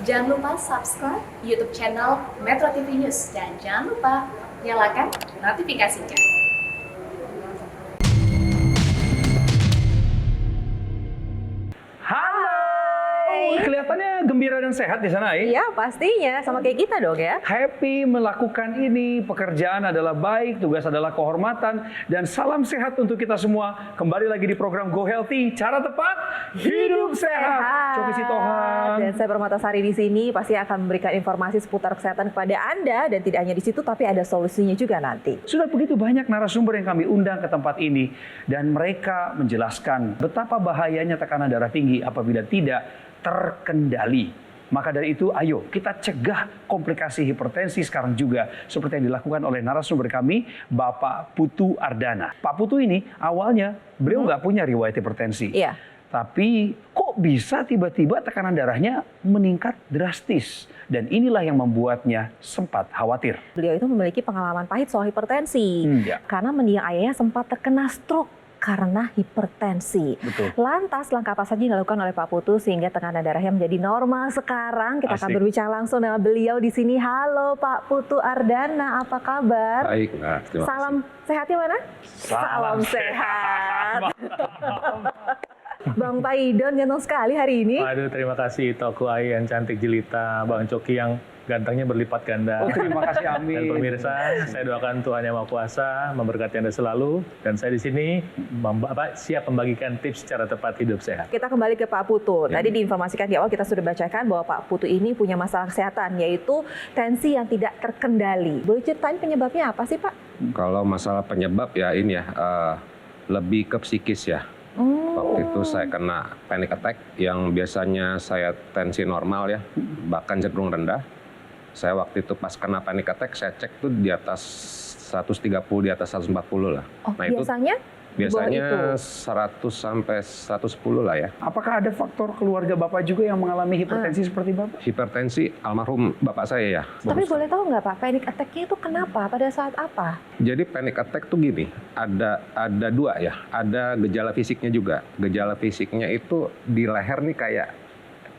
Jangan lupa subscribe YouTube channel Metro TV News dan jangan lupa nyalakan notifikasinya. Kelihatannya gembira dan sehat di sana, Iya, pastinya. Sama kayak kita dong ya. Happy melakukan ini, pekerjaan adalah baik, tugas adalah kehormatan, dan salam sehat untuk kita semua. Kembali lagi di program Go Healthy, cara tepat hidup sehat. Coki Sitohan. Dan saya Permatasari di sini pasti akan memberikan informasi seputar kesehatan kepada Anda, dan tidak hanya di situ tapi ada solusinya juga nanti. Sudah begitu banyak narasumber yang kami undang ke tempat ini, dan mereka menjelaskan betapa bahayanya tekanan darah tinggi apabila tidak terkendali. Maka dari itu, ayo kita cegah komplikasi hipertensi sekarang juga, seperti yang dilakukan oleh narasumber kami, Bapak Putu Ardana. Pak Putu ini awalnya beliau nggak punya riwayat hipertensi. Iya. Tapi kok bisa tiba-tiba tekanan darahnya meningkat drastis? Dan inilah yang membuatnya sempat khawatir. Beliau itu memiliki pengalaman pahit soal hipertensi. Ya. Karena mendiang ayahnya sempat terkena stroke karena hipertensi. Betul. Lantas langkah apa saja yang dilakukan oleh Pak Putu sehingga tekanan darahnya menjadi normal sekarang? Kita akan Asik. berbicara langsung dengan beliau di sini. Halo Pak Putu Ardana, apa kabar? Baik, nah, terima kasih. Salam sehatnya mana? Salam sehat. Bang Paidon ganteng sekali hari ini. Waduh, terima kasih Toko Ai yang cantik jelita, Bang Coki yang gantengnya berlipat ganda. Oh, terima kasih, amin. Dan pemirsa, saya doakan Tuhan Yang Maha Kuasa memberkati Anda selalu. Dan saya di sini siap membagikan tips cara tepat hidup sehat. Kita kembali ke Pak Putu. Tadi diinformasikan di awal kita sudah bacakan bahwa Pak Putu ini punya masalah kesehatan, yaitu tensi yang tidak terkendali. Boleh ceritain penyebabnya apa sih Pak? Kalau masalah penyebab ya ini ya, lebih ke psikis ya. Waktu itu saya kena panic attack yang biasanya saya tensi normal ya, bahkan cenderung rendah. Saya waktu itu pas kena panic attack, saya cek tuh di atas 130, di atas 140 lah. Oh, Nah itu biasanya 100 sampai 110 lah ya. Apakah ada faktor keluarga Bapak juga yang mengalami hipertensi seperti Bapak? Hipertensi almarhum bapak saya ya. Tapi boleh tahu nggak Pak, panic attack-nya itu kenapa? Pada saat apa? Jadi panic attack tuh gini, ada dua ya, ada gejala fisiknya juga. Gejala fisiknya itu di leher nih kayak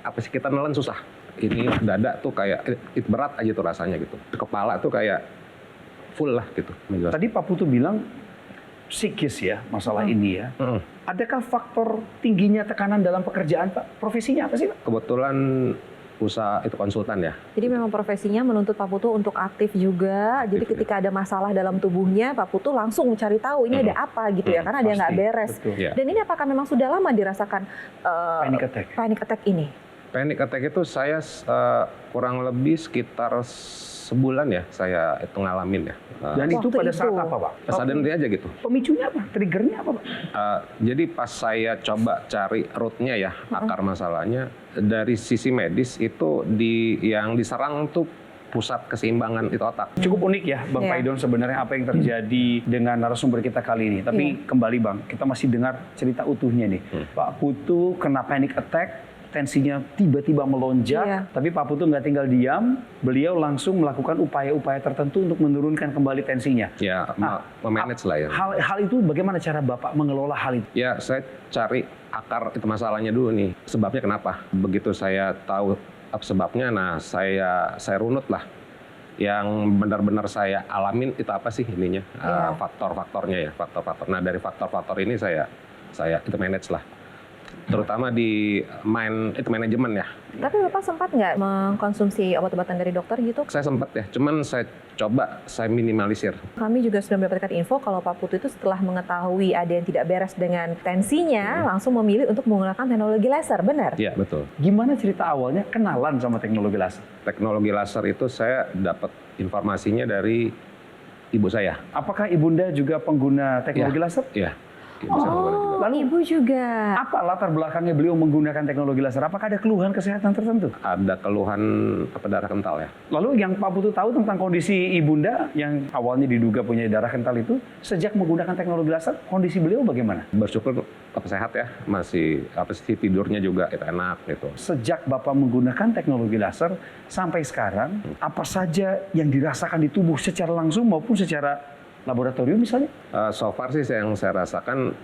apa sih, kita nelen susah. Ini dada tuh kayak berat aja tuh rasanya gitu. Kepala tuh kayak full lah gitu. Tadi Pak Putu bilang psikis ya masalah ini ya. Adakah faktor tingginya tekanan dalam pekerjaan Pak? Profesinya apa sih Pak? Kebetulan usaha itu konsultan ya. Jadi memang profesinya menuntut Pak Putu untuk aktif juga. Jadi ketika ada masalah dalam tubuhnya, Pak Putu langsung mencari tahu ini ada apa gitu ya, karena dia nggak beres. Betul. Dan ini apakah memang sudah lama dirasakan panic attack ini? Panic attack itu saya kurang lebih sekitar sebulan ya saya itu ngalamin ya. Dan itu pada saat apa Pak? Suddenly aja gitu. Pemicunya apa? Triggernya apa Pak? Jadi pas saya coba cari rootnya ya, akar masalahnya, dari sisi medis itu yang diserang tuh pusat keseimbangan itu otak. Cukup unik ya Bang Paidon sebenarnya apa yang terjadi dengan narasumber kita kali ini. Tapi kembali Bang, kita masih dengar cerita utuhnya nih. Pak Putu kena panic attack, tensinya tiba-tiba melonjak, tapi Pak Putu nggak tinggal diam, beliau langsung melakukan upaya-upaya tertentu untuk menurunkan kembali tensinya. Ya, memanage lah ya. Hal itu bagaimana cara Bapak mengelola hal itu? Ya, saya cari akar itu masalahnya dulu nih. Sebabnya kenapa? Begitu saya tahu sebabnya, nah saya runut lah. Yang benar-benar saya alamin itu apa sih ininya, faktor-faktornya ya, faktor-faktor. Nah dari faktor-faktor ini saya itu manage lah. Terutama di manajemen ya. Tapi Bapak sempat nggak mengkonsumsi obat-obatan dari dokter gitu? Saya sempat ya, cuman saya coba saya minimalisir. Kami juga sudah mendapatkan info kalau Pak Putu itu setelah mengetahui ada yang tidak beres dengan tensinya, langsung memilih untuk menggunakan teknologi laser, benar? Iya, betul. Gimana cerita awalnya kenalan sama teknologi laser? Teknologi laser itu saya dapat informasinya dari ibu saya. Apakah ibunda juga pengguna teknologi laser? Iya. Lalu Ibu juga. apa latar belakangnya beliau menggunakan teknologi laser? Apakah ada keluhan kesehatan tertentu? Ada keluhan darah kental ya. Lalu yang Pak Putu tahu tentang kondisi ibunda yang awalnya diduga punya darah kental itu, sejak menggunakan teknologi laser, kondisi beliau bagaimana? Bersyukur sehat ya, masih tidurnya juga itu enak gitu. Sejak Bapak menggunakan teknologi laser sampai sekarang, apa saja yang dirasakan di tubuh secara langsung maupun secara laboratorium misalnya? So far sih yang saya rasakan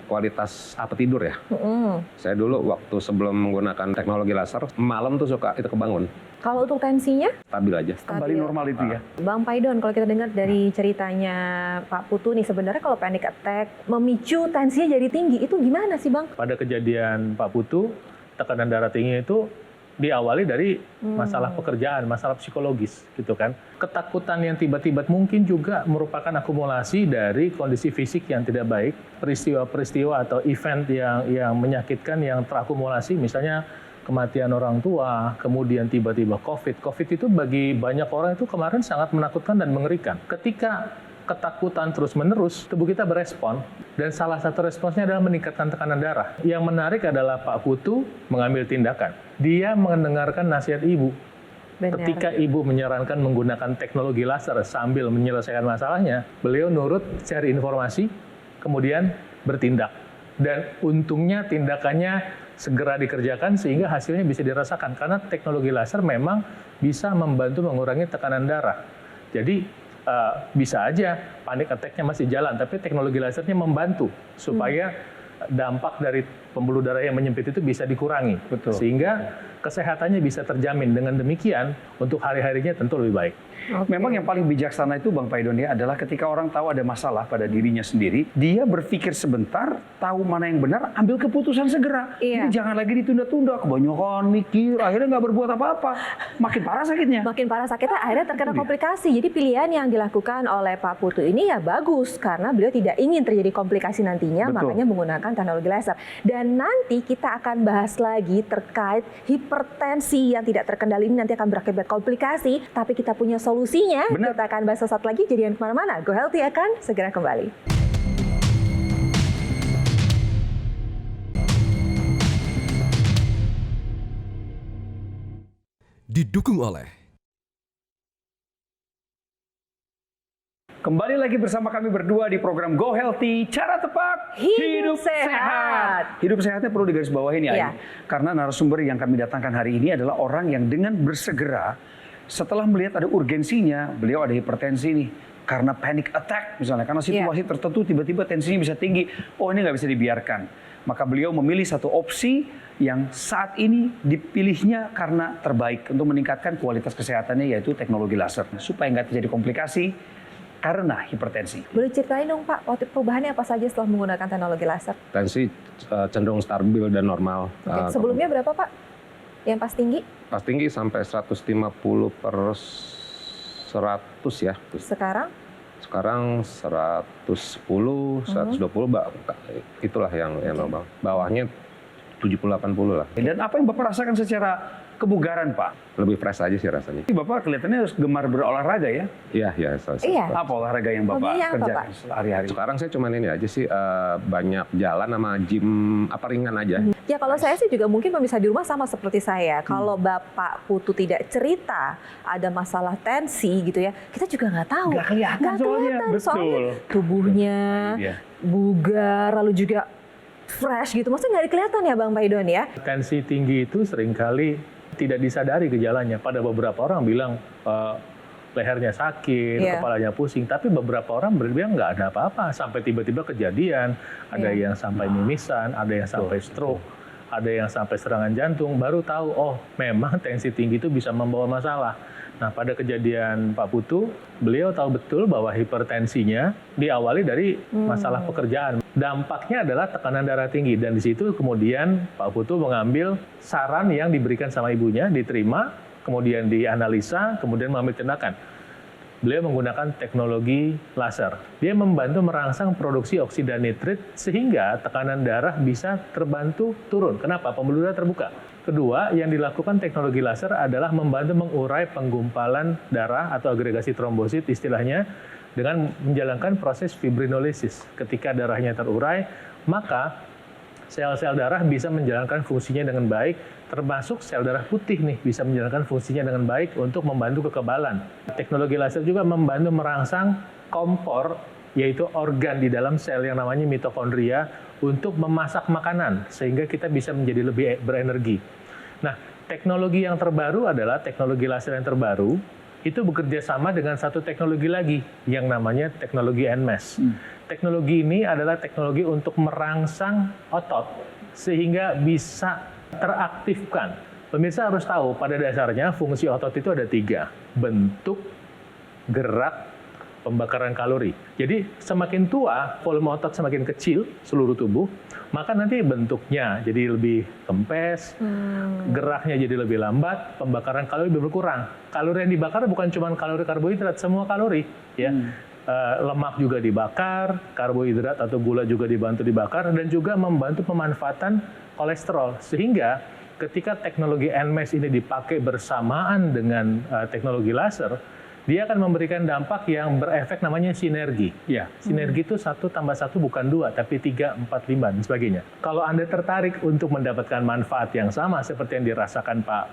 kualitas apa tidur ya. Mm-mm. Saya dulu waktu sebelum menggunakan teknologi laser, malam tuh suka itu kebangun, Kalau untuk tensinya? stabil aja. Kembali normal itu ya. Bang Paidon, kalau kita dengar dari ceritanya Pak Putu nih, sebenarnya kalau panic attack memicu tensinya jadi tinggi, itu gimana sih Bang? Pada kejadian Pak Putu, tekanan darah tinggi itu diawali dari masalah pekerjaan, masalah psikologis gitu kan. Ketakutan yang tiba-tiba mungkin juga merupakan akumulasi dari kondisi fisik yang tidak baik, peristiwa-peristiwa atau event yang menyakitkan yang terakumulasi, misalnya kematian orang tua, kemudian tiba-tiba COVID. COVID itu bagi banyak orang itu kemarin sangat menakutkan dan mengerikan. Ketika ketakutan terus-menerus, tubuh kita berespon, dan salah satu responsnya adalah meningkatkan tekanan darah. Yang menarik adalah Pak Putu mengambil tindakan. Dia mendengarkan nasihat ibu. Benar. Ketika ibu menyarankan menggunakan teknologi laser sambil menyelesaikan masalahnya, beliau nurut cari informasi, kemudian bertindak. Dan untungnya tindakannya segera dikerjakan sehingga hasilnya bisa dirasakan. Karena teknologi laser memang bisa membantu mengurangi tekanan darah. Jadi bisa aja panic attack-nya masih jalan, tapi teknologi lasernya membantu supaya dampak dari pembuluh darah yang menyempit itu bisa dikurangi. Betul. Sehingga kesehatannya bisa terjamin. Dengan demikian, untuk hari-harinya tentu lebih baik. Oke. Memang yang paling bijaksana itu Bang Paidon ya adalah ketika orang tahu ada masalah pada dirinya sendiri, dia berpikir sebentar, tahu mana yang benar, ambil keputusan segera. Iya. Jadi jangan lagi ditunda-tunda, kebanyakan mikir, akhirnya nggak berbuat apa-apa, makin parah sakitnya. Makin parah sakitnya, akhirnya terkena Itu dia. komplikasi. Jadi pilihan yang dilakukan oleh Pak Putu ini ya bagus, karena beliau tidak ingin terjadi komplikasi nantinya, Betul. makanya menggunakan teknologi laser. Dan nanti kita akan bahas lagi terkait hipertensi yang tidak terkendali ini nanti akan berakibat komplikasi, tapi kita punya solusinya. Benar. Kita akan bahas sesaat lagi, jadi jangan kemana-mana. Go Healthy akan segera kembali. Didukung oleh Kembali lagi bersama kami berdua di program Go Healthy, cara tepat Hidup sehat. Hidup sehatnya perlu digarisbawahi nih, Iya. Ayu. Karena narasumber yang kami datangkan hari ini adalah orang yang dengan bersegera setelah melihat ada urgensinya, beliau ada hipertensi nih. Karena panic attack misalnya, karena situasi tertentu tiba-tiba tensinya bisa tinggi. Oh, ini nggak bisa dibiarkan. Maka beliau memilih satu opsi yang saat ini dipilihnya karena terbaik untuk meningkatkan kualitas kesehatannya, yaitu teknologi laser. Supaya nggak terjadi komplikasi karena hipertensi. Boleh ceritain dong Pak, waktu perubahannya apa saja setelah menggunakan teknologi laser? Tensi cenderung stabil dan normal. Oke, sebelumnya berapa Pak? Yang pas tinggi? Pas tinggi sampai 150/100 ya. Sekarang? Sekarang 110, 120, itulah yang normal. Bawahnya 70-80 lah. Dan apa yang Bapak rasakan secara kebugaran, Pak? Lebih fresh aja sih rasanya. Bapak kelihatannya gemar berolahraga ya? Iya. Iya. Apa olahraga yang Bapak Hobinya apa, kerjakan Pak? sehari-hari? Sekarang saya cuman ini aja sih, banyak jalan sama gym ringan aja. Ya kalau saya sih juga mungkin pemirsa di rumah sama seperti saya. Kalau Bapak Putu tidak cerita ada masalah tensi gitu ya, kita juga nggak tahu. Nggak kelihatan soalnya. Betul. Soalnya tubuhnya Iya. bugar, lalu juga fresh gitu. Maksudnya nggak kelihatan ya Bang Paidon ya? Tensi tinggi itu seringkali tidak disadari gejalanya. Pada beberapa orang bilang lehernya sakit, Iya. kepalanya pusing. Tapi beberapa orang bilang nggak ada apa-apa. Sampai tiba-tiba kejadian, ada Iya. yang sampai mimisan, ada yang sampai stroke, ada yang sampai serangan jantung. Baru tahu, oh memang tensi tinggi itu bisa membawa masalah. Nah, pada kejadian Pak Putu, beliau tahu betul bahwa hipertensinya diawali dari masalah pekerjaan. Dampaknya adalah tekanan darah tinggi, dan di situ kemudian Pak Putu mengambil saran yang diberikan sama ibunya, diterima, kemudian dianalisa, kemudian mengambil tindakan. Beliau menggunakan teknologi laser. Dia membantu merangsang produksi oksida nitrit sehingga tekanan darah bisa terbantu turun. Kenapa? Pembuluh darah terbuka. Kedua, yang dilakukan teknologi laser adalah membantu mengurai penggumpalan darah atau agregasi trombosit istilahnya dengan menjalankan proses fibrinolisis. Ketika darahnya terurai, maka sel-sel darah bisa menjalankan fungsinya dengan baik, termasuk sel darah putih nih bisa menjalankan fungsinya dengan baik untuk membantu kekebalan. Teknologi laser juga membantu merangsang kompor, yaitu organ di dalam sel yang namanya mitokondria, untuk memasak makanan sehingga kita bisa menjadi lebih berenergi. Nah, teknologi yang terbaru adalah teknologi laser yang terbaru itu bekerja sama dengan satu teknologi lagi yang namanya teknologi NMES. Teknologi ini adalah teknologi untuk merangsang otot sehingga bisa teraktifkan. Pemirsa harus tahu pada dasarnya fungsi otot itu ada 3, bentuk, gerak, pembakaran kalori. Jadi semakin tua, volume otot semakin kecil seluruh tubuh, maka nanti bentuknya jadi lebih kempes, geraknya jadi lebih lambat, pembakaran kalori lebih berkurang. Kalori yang dibakar bukan cuma kalori karbohidrat, semua kalori, ya. Lemak juga dibakar, karbohidrat atau gula juga dibantu dibakar, dan juga membantu pemanfaatan kolesterol. Sehingga ketika teknologi NMES ini dipakai bersamaan dengan teknologi laser, dia akan memberikan dampak yang berefek namanya sinergi. Ya, sinergi itu 1 tambah 1 bukan 2, tapi 3, 4, 5, dan sebagainya. Kalau Anda tertarik untuk mendapatkan manfaat yang sama seperti yang dirasakan Pak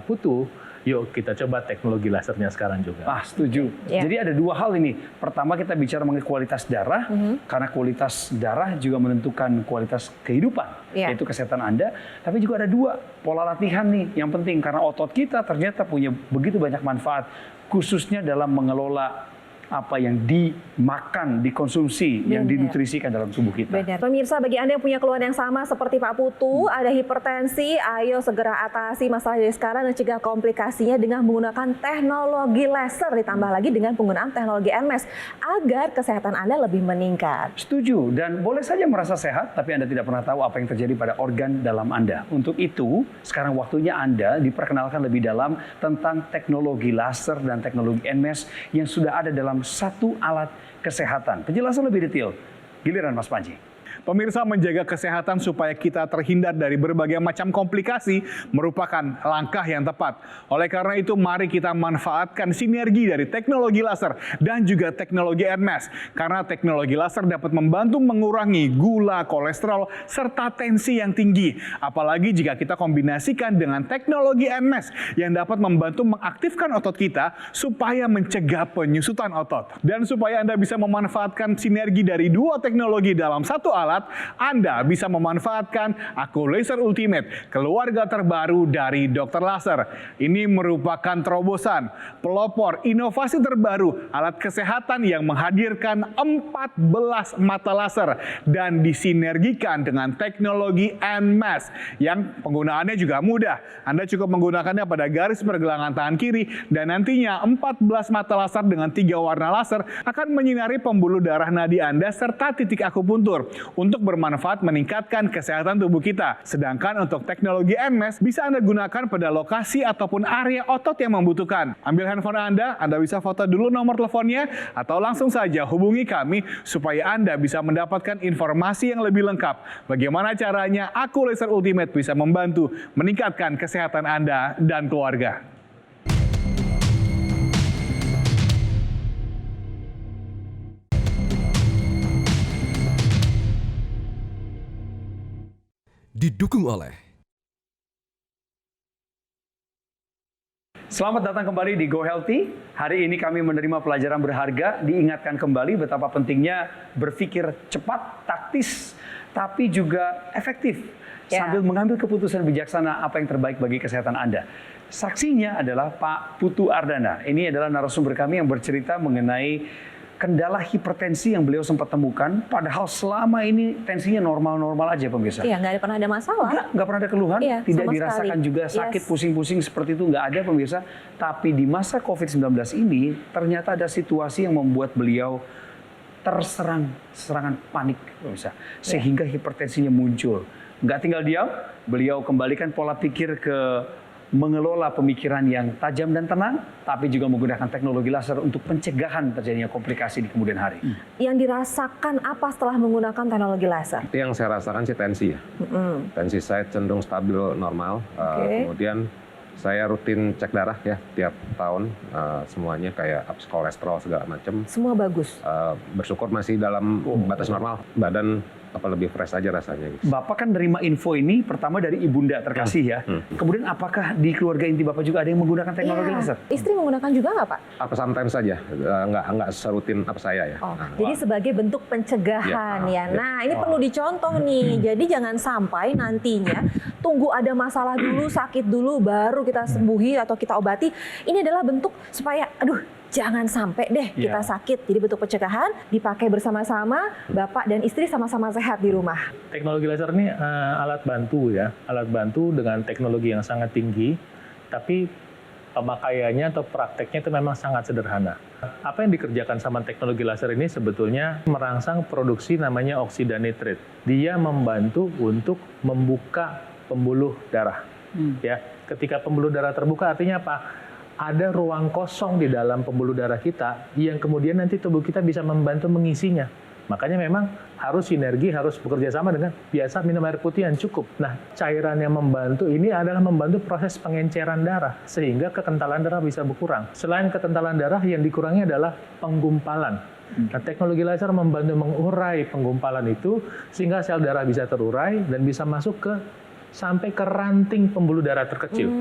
Putu, yuk kita coba teknologi lasernya sekarang juga. Setuju. Ya. Jadi ada 2 hal ini. Pertama kita bicara mengenai kualitas darah, karena kualitas darah juga menentukan kualitas kehidupan, yaitu kesehatan Anda. Tapi juga ada 2 pola latihan nih yang penting, karena otot kita ternyata punya begitu banyak manfaat, khususnya dalam mengelola apa yang dimakan, dikonsumsi, yang dinutrisikan dalam tubuh kita. Benar. Pemirsa, bagi Anda yang punya keluhan yang sama seperti Pak Putu, ada hipertensi, ayo segera atasi masalah dari sekarang dan cegah komplikasinya dengan menggunakan teknologi laser, ditambah lagi dengan penggunaan teknologi NMES agar kesehatan Anda lebih meningkat. Setuju, dan boleh saja merasa sehat, tapi Anda tidak pernah tahu apa yang terjadi pada organ dalam Anda. Untuk itu, sekarang waktunya Anda diperkenalkan lebih dalam tentang teknologi laser dan teknologi NMES yang sudah ada dalam satu alat kesehatan. Penjelasan lebih detail, giliran Mas Panji. Pemirsa, menjaga kesehatan supaya kita terhindar dari berbagai macam komplikasi merupakan langkah yang tepat. Oleh karena itu, mari kita manfaatkan sinergi dari teknologi laser dan juga teknologi NMES. Karena teknologi laser dapat membantu mengurangi gula, kolesterol, serta tensi yang tinggi. Apalagi jika kita kombinasikan dengan teknologi NMES yang dapat membantu mengaktifkan otot kita supaya mencegah penyusutan otot. Dan supaya Anda bisa memanfaatkan sinergi dari 2 teknologi dalam satu alat, Anda bisa memanfaatkan Aku Laser Ultimate, keluarga terbaru dari Dr. Laser. Ini merupakan terobosan, pelopor, inovasi terbaru alat kesehatan yang menghadirkan 14 mata laser dan disinergikan dengan teknologi NMES yang penggunaannya juga mudah. Anda cukup menggunakannya pada garis pergelangan tangan kiri dan nantinya 14 mata laser dengan 3 warna laser akan menyinari pembuluh darah nadi Anda serta titik akupuntur untuk bermanfaat meningkatkan kesehatan tubuh kita. Sedangkan untuk teknologi NMES bisa Anda gunakan pada lokasi ataupun area otot yang membutuhkan. Ambil handphone Anda bisa foto dulu nomor teleponnya atau langsung saja hubungi kami supaya Anda bisa mendapatkan informasi yang lebih lengkap. Bagaimana caranya Aku Laser Ultimate bisa membantu meningkatkan kesehatan Anda dan keluarga. Didukung oleh Selamat datang kembali di Go Healthy. Hari ini kami menerima pelajaran berharga, diingatkan kembali betapa pentingnya berpikir cepat, taktis, tapi juga efektif. Sambil mengambil keputusan bijaksana apa yang terbaik bagi kesehatan Anda. Saksinya adalah Pak Putu Ardana. Ini adalah narasumber kami yang bercerita mengenai kendala hipertensi yang beliau sempat temukan, padahal selama ini tensinya normal-normal aja pemirsa. Iya, nggak pernah ada masalah. Nggak pernah ada keluhan, tidak sama dirasakan sekali. juga sakit, pusing-pusing seperti itu, nggak ada pemirsa. Tapi di masa COVID-19 ini, ternyata ada situasi yang membuat beliau serangan panik pemirsa. Sehingga hipertensinya muncul. Nggak tinggal diam, beliau kembalikan pola pikir ke mengelola pemikiran yang tajam dan tenang, tapi juga menggunakan teknologi laser untuk pencegahan terjadinya komplikasi di kemudian hari. Yang dirasakan apa setelah menggunakan teknologi laser? Yang saya rasakan sih tensi ya. Tensi saya cenderung stabil normal. Kemudian saya rutin cek darah ya tiap tahun, semuanya kayak kolesterol segala macam. Semua bagus. Bersyukur masih dalam batas normal. Badan lebih fresh aja rasanya. Gitu. Bapak kan nerima info ini pertama dari ibunda terkasih ya. Kemudian apakah di keluarga inti Bapak juga ada yang menggunakan teknologi laser? Istri menggunakan juga nggak Pak? Apa sometimes saja, nggak serutin apa saya ya. Jadi sebagai bentuk pencegahan ya. Nah ini perlu dicontoh nih. Jadi jangan sampai nantinya tunggu ada masalah dulu, sakit dulu, baru kita sembuhi atau kita obati. Ini adalah bentuk supaya, aduh, jangan sampai deh kita sakit. Jadi bentuk pencegahan dipakai bersama-sama, bapak dan istri sama-sama sehat di rumah. Teknologi laser ini alat bantu ya, alat bantu dengan teknologi yang sangat tinggi, tapi pemakaiannya atau prakteknya itu memang sangat sederhana. Apa yang dikerjakan sama teknologi laser ini sebetulnya merangsang produksi namanya oksida nitrit. Dia membantu untuk membuka pembuluh darah. Ya, ketika pembuluh darah terbuka artinya apa? Ada ruang kosong di dalam pembuluh darah kita yang kemudian nanti tubuh kita bisa membantu mengisinya. Makanya memang harus sinergi, harus bekerja sama dengan biasa minum air putih yang cukup. Nah, cairan yang membantu ini adalah membantu proses pengenceran darah sehingga kekentalan darah bisa berkurang. Selain kekentalan darah, yang dikurangi adalah penggumpalan. Nah, teknologi laser membantu mengurai penggumpalan itu sehingga sel darah bisa terurai dan bisa masuk sampai ke ranting pembuluh darah terkecil.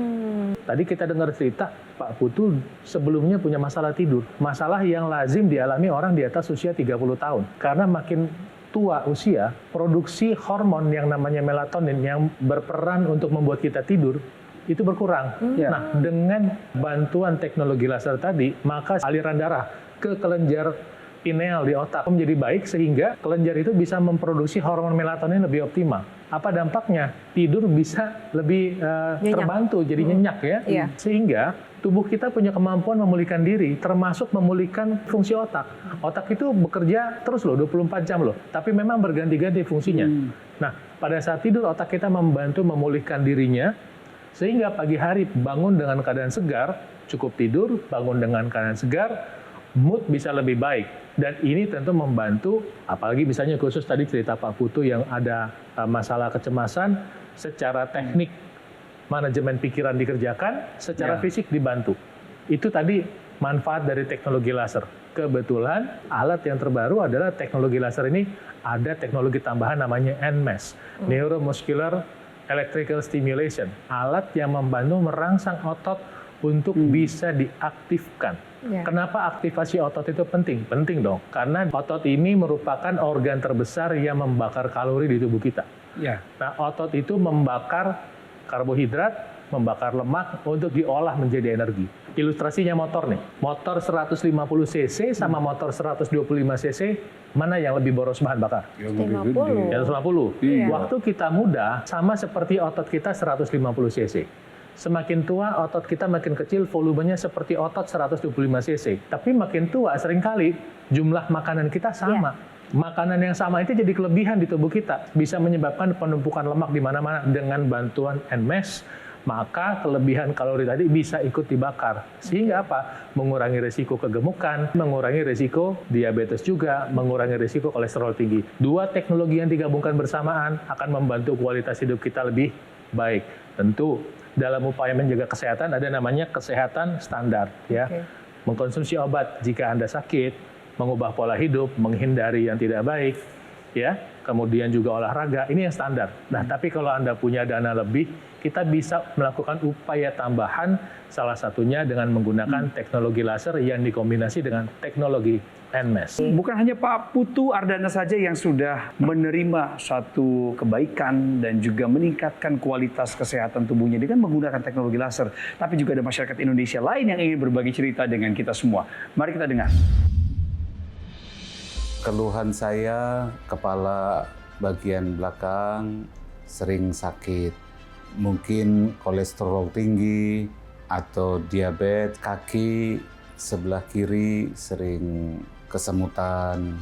Tadi kita dengar cerita Pak Putu sebelumnya punya masalah tidur. Masalah yang lazim dialami orang di atas usia 30 tahun. Karena makin tua usia, produksi hormon yang namanya melatonin yang berperan untuk membuat kita tidur, itu berkurang. Nah, dengan bantuan teknologi laser tadi, maka aliran darah ke kelenjar pineal di otak menjadi baik sehingga kelenjar itu bisa memproduksi hormon melatonin lebih optimal. Apa dampaknya? Tidur bisa lebih terbantu, jadi nyenyak ya. Sehingga tubuh kita punya kemampuan memulihkan diri, termasuk memulihkan fungsi otak. Otak itu bekerja terus loh, 24 jam loh, tapi memang berganti-ganti fungsinya. Nah, pada saat tidur otak kita membantu memulihkan dirinya, sehingga pagi hari bangun dengan keadaan segar, cukup tidur, bangun dengan keadaan segar, mood bisa lebih baik. Dan ini tentu membantu, apalagi misalnya khusus tadi cerita Pak Putu yang ada masalah kecemasan, secara teknik manajemen pikiran dikerjakan, secara fisik dibantu. Itu tadi manfaat dari teknologi laser. Kebetulan alat yang terbaru adalah teknologi laser ini ada teknologi tambahan namanya NMES, Neuromuscular Electrical Stimulation. Alat yang membantu merangsang otot untuk bisa diaktifkan. Kenapa aktivasi otot itu penting? Penting dong, karena otot ini merupakan organ terbesar yang membakar kalori di tubuh kita. Nah, otot itu membakar karbohidrat, membakar lemak untuk diolah menjadi energi. Ilustrasinya motor nih, motor 150 cc sama motor 125 cc, mana yang lebih boros bahan bakar? 50. 150. Waktu kita muda, sama seperti otot kita 150 cc. Semakin tua, otot kita makin kecil, volumenya seperti otot 125 cc. Tapi makin tua, seringkali jumlah makanan kita sama. Makanan yang sama itu jadi kelebihan di tubuh kita. Bisa menyebabkan penumpukan lemak di mana-mana. Dengan bantuan NMES, maka kelebihan kalori tadi bisa ikut dibakar. Sehingga apa? Mengurangi risiko kegemukan, mengurangi risiko diabetes juga, mengurangi risiko kolesterol tinggi. Dua teknologi yang digabungkan bersamaan akan membantu kualitas hidup kita lebih baik. Tentu, dalam upaya menjaga kesehatan ada namanya kesehatan standar ya. Mengkonsumsi obat jika Anda sakit, mengubah pola hidup, menghindari yang tidak baik ya. Kemudian juga olahraga, ini yang standar. Nah, tapi kalau Anda punya dana lebih, kita bisa melakukan upaya tambahan, salah satunya dengan menggunakan teknologi laser yang dikombinasi dengan teknologi NMES. Bukan hanya Pak Putu Ardana saja yang sudah menerima suatu kebaikan dan juga meningkatkan kualitas kesehatan tubuhnya dengan menggunakan teknologi laser, tapi juga ada masyarakat Indonesia lain yang ingin berbagi cerita dengan kita semua. Mari kita dengar. Keluhan saya, kepala bagian belakang sering sakit. Mungkin kolesterol tinggi atau diabetes, kaki sebelah kiri sering kesemutan.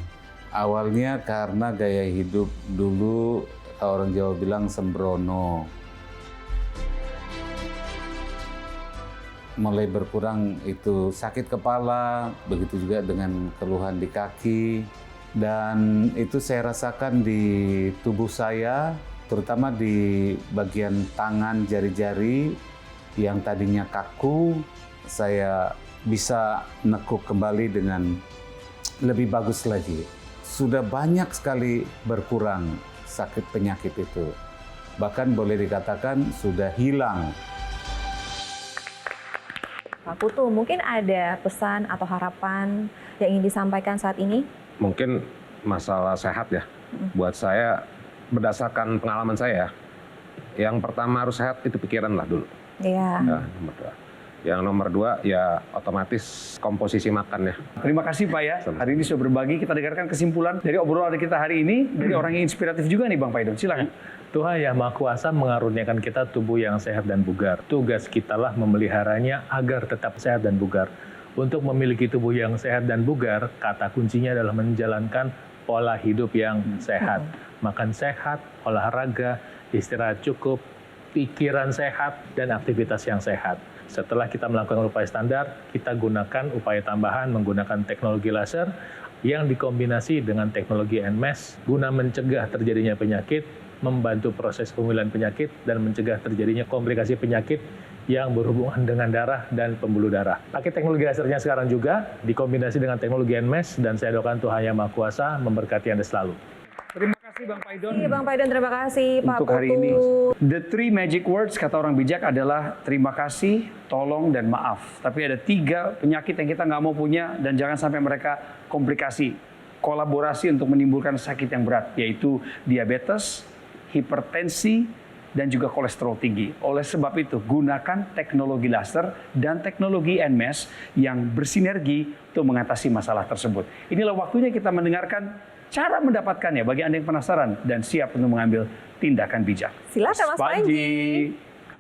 Awalnya karena gaya hidup dulu, orang Jawa bilang sembrono. Mulai berkurang itu sakit kepala, begitu juga dengan keluhan di kaki. Dan itu saya rasakan di tubuh saya, terutama di bagian tangan, jari-jari yang tadinya kaku, saya bisa nekuk kembali dengan lebih bagus lagi. Sudah banyak sekali berkurang sakit penyakit itu. Bahkan boleh dikatakan sudah hilang. Pak Putu, mungkin ada pesan atau harapan yang ingin disampaikan saat ini? Mungkin masalah sehat ya. Buat saya, berdasarkan pengalaman saya, Yang pertama harus sehat itu pikiran lah dulu. Iya. Ya, nomor 2. Yang nomor 2 ya otomatis komposisi makan ya. Terima kasih Pak ya. Hari ini sudah berbagi, kita dengarkan kesimpulan dari obrolan kita hari ini dari orang yang inspiratif juga nih Bang Paidon. Silakan. Tuhan Yang Maha Kuasa mengaruniakan kita tubuh yang sehat dan bugar. Tugas kitalah memeliharanya agar tetap sehat dan bugar. Untuk memiliki tubuh yang sehat dan bugar, kata kuncinya adalah menjalankan pola hidup yang sehat. Makan sehat, olahraga, istirahat cukup, pikiran sehat, dan aktivitas yang sehat. Setelah kita melakukan upaya standar, kita gunakan upaya tambahan menggunakan teknologi laser yang dikombinasi dengan teknologi NMES guna mencegah terjadinya penyakit, membantu proses pemulihan penyakit, dan mencegah terjadinya komplikasi penyakit yang berhubungan dengan darah dan pembuluh darah. Pakai teknologi lasernya sekarang juga, dikombinasi dengan teknologi NMES, dan saya doakan Tuhan Yang Maha Kuasa memberkati Anda selalu. Terima kasih Bang Paidon. Iya, Bang Paidon, terima kasih Pak Untuk hari Putu. ini, the 3 magic words kata orang bijak adalah terima kasih, tolong, dan maaf. Tapi ada 3 penyakit yang kita nggak mau punya dan jangan sampai mereka komplikasi. Kolaborasi untuk menimbulkan sakit yang berat, yaitu diabetes, hipertensi, dan juga kolesterol tinggi. Oleh sebab itu, gunakan teknologi laser dan teknologi NMES yang bersinergi untuk mengatasi masalah tersebut. Inilah waktunya kita mendengarkan cara mendapatkannya bagi Anda yang penasaran dan siap untuk mengambil tindakan bijak. Silakan Mas Panji.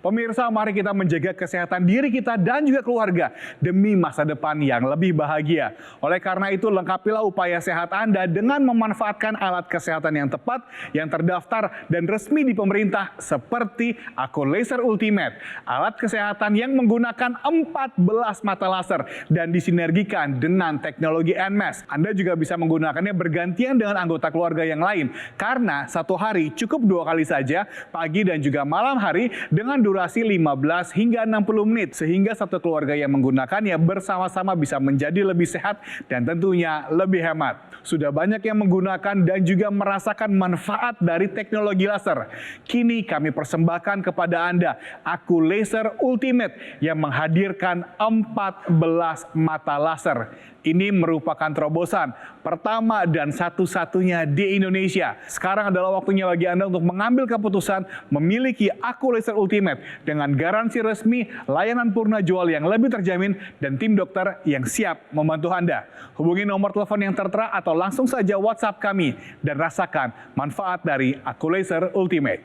Pemirsa, mari kita menjaga kesehatan diri kita dan juga keluarga demi masa depan yang lebih bahagia. Oleh karena itu, lengkapilah upaya sehat Anda dengan memanfaatkan alat kesehatan yang tepat, yang terdaftar dan resmi di pemerintah seperti Aku Laser Ultimate. Alat kesehatan yang menggunakan 14 mata laser dan disinergikan dengan teknologi NMES. Anda juga bisa menggunakannya bergantian dengan anggota keluarga yang lain. Karena satu hari cukup 2 kali saja, pagi dan juga malam hari dengan durasi 15 hingga 60 menit sehingga satu keluarga yang menggunakannya bersama-sama bisa menjadi lebih sehat dan tentunya lebih hemat. Sudah banyak yang menggunakan dan juga merasakan manfaat dari teknologi laser. Kini kami persembahkan kepada Anda Aku Laser Ultimate yang menghadirkan 14 mata laser. Ini merupakan terobosan pertama dan satu-satunya di Indonesia. Sekarang adalah waktunya bagi Anda untuk mengambil keputusan memiliki Aku Laser Ultimate dengan garansi resmi, layanan purna jual yang lebih terjamin, dan tim dokter yang siap membantu Anda. Hubungi nomor telepon yang tertera atau langsung saja WhatsApp kami dan rasakan manfaat dari Aku Laser Ultimate.